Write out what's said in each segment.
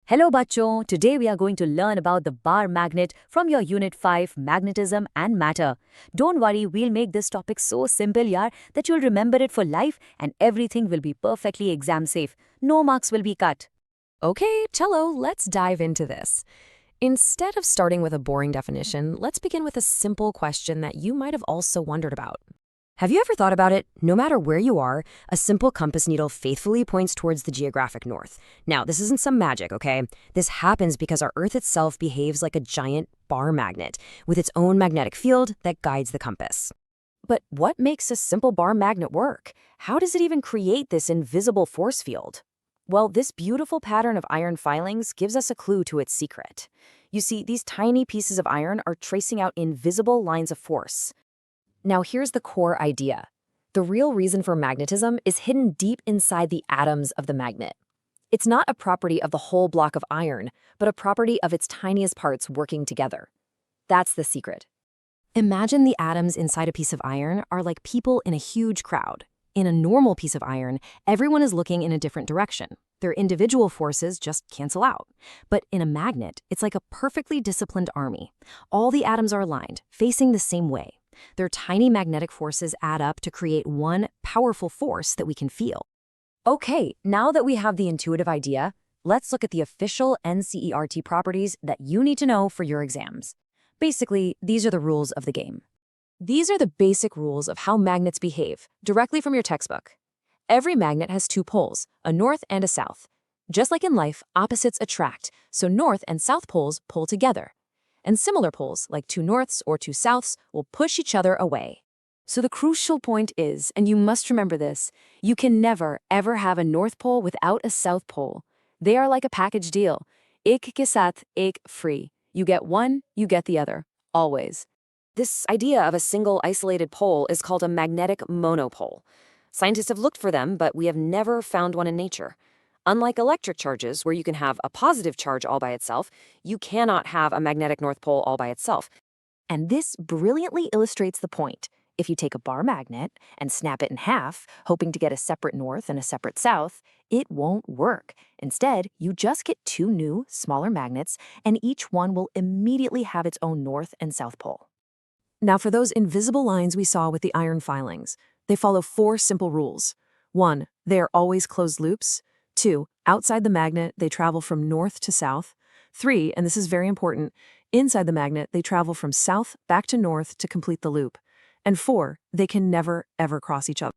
Hello bachon, today we are going to learn about the bar magnet from your Unit 5 Magnetism and Matter. Don't worry, we'll make this topic so simple yaar that you'll remember it for life and everything will be perfectly exam safe. No marks will be cut. Okay, cello, let's dive into this. Instead of starting with a boring definition, let's begin with a simple question that you might have also wondered about. Have you ever thought about it? No matter where you are, a simple compass needle faithfully points towards the geographic north. Now, this isn't some magic, okay? This happens because our Earth itself behaves like a giant bar magnet, with its own magnetic field that guides the compass. But what makes a simple bar magnet work? How does it even create this invisible force field? Well, this beautiful pattern of iron filings gives us a clue to its secret. You see, these tiny pieces of iron are tracing out invisible lines of force. Now here's the core idea. The real reason for magnetism is hidden deep inside the atoms of the magnet. It's not a property of the whole block of iron, but a property of its tiniest parts working together. That's the secret. Imagine the atoms inside a piece of iron are like people in a huge crowd. In a normal piece of iron, everyone is looking in a different direction. Their individual forces just cancel out. But in a magnet, it's like a perfectly disciplined army. All the atoms are aligned, facing the same way. Their tiny magnetic forces add up to create one powerful force that we can feel. Okay, now that we have the intuitive idea, let's look at the official NCERT properties that you need to know for your exams. Basically, these are the rules of the game. These are the basic rules of how magnets behave, directly from your textbook. Every magnet has two poles, a north and a south. Just like in life, opposites attract, so north and south poles pull together. And similar poles, like two norths or two souths, will push each other away. So the crucial point is, and you must remember this, you can never, ever have a north pole without a south pole. They are like a package deal. Ek ke sath, ek free. You get one, you get the other, always. This idea of a single isolated pole is called a magnetic monopole. Scientists have looked for them, but we have never found one in nature. Unlike electric charges, where you can have a positive charge all by itself, you cannot have a magnetic north pole all by itself. And this brilliantly illustrates the point. If you take a bar magnet and snap it in half, hoping to get a separate north and a separate south, it won't work. Instead, you just get two new, smaller magnets, and each one will immediately have its own north and south pole. Now for those invisible lines we saw with the iron filings, they follow four simple rules. 1, they are always closed loops. 2, outside the magnet, they travel from north to south. 3, and this is very important, inside the magnet, they travel from south back to north to complete the loop. And 4, they can never, ever cross each other.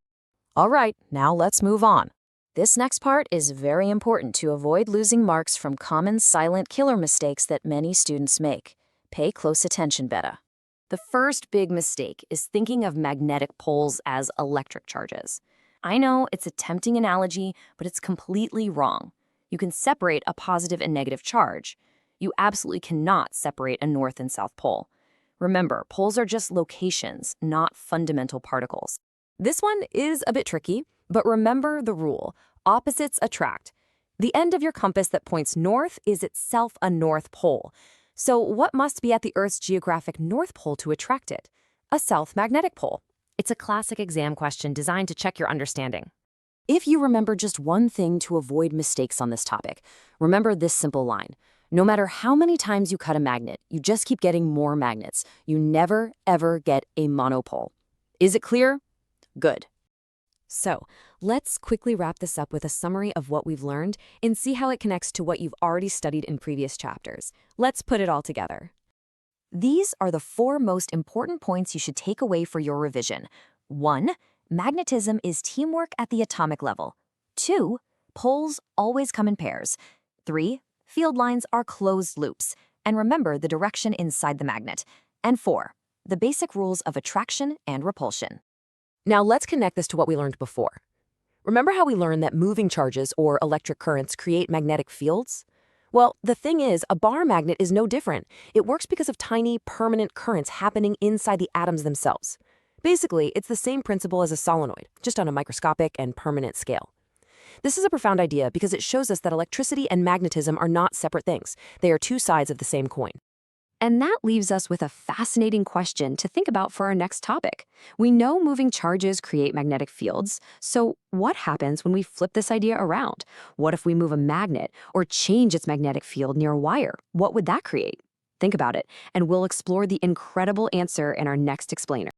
All right, now let's move on. This next part is very important to avoid losing marks from common silent killer mistakes that many students make. Pay close attention, beta. The first big mistake is thinking of magnetic poles as electric charges. I know it's a tempting analogy, but it's completely wrong. You can separate a positive and negative charge. You absolutely cannot separate a north and south pole. Remember, poles are just locations, not fundamental particles. This one is a bit tricky, but remember the rule. Opposites attract. The end of your compass that points north is itself a north pole. So what must be at the Earth's geographic north pole to attract it? A south magnetic pole. It's a classic exam question designed to check your understanding. If you remember just one thing to avoid mistakes on this topic, remember this simple line. No matter how many times you cut a magnet, you just keep getting more magnets. You never, ever get a monopole. Is it clear? Good. So, let's quickly wrap this up with a summary of what we've learned and see how it connects to what you've already studied in previous chapters. Let's put it all together. These are the 4 most important points you should take away for your revision. 1, magnetism is teamwork at the atomic level. 2, poles always come in pairs. 3, field lines are closed loops. And remember the direction inside the magnet. And 4, the basic rules of attraction and repulsion. Now let's connect this to what we learned before. Remember how we learned that moving charges or electric currents create magnetic fields? Well, the thing is, a bar magnet is no different. It works because of tiny, permanent currents happening inside the atoms themselves. Basically, it's the same principle as a solenoid, just on a microscopic and permanent scale. This is a profound idea because it shows us that electricity and magnetism are not separate things. They are two sides of the same coin. And that leaves us with a fascinating question to think about for our next topic. We know moving charges create magnetic fields, so what happens when we flip this idea around? What if we move a magnet or change its magnetic field near a wire? What would that create? Think about it, and we'll explore the incredible answer in our next explainer.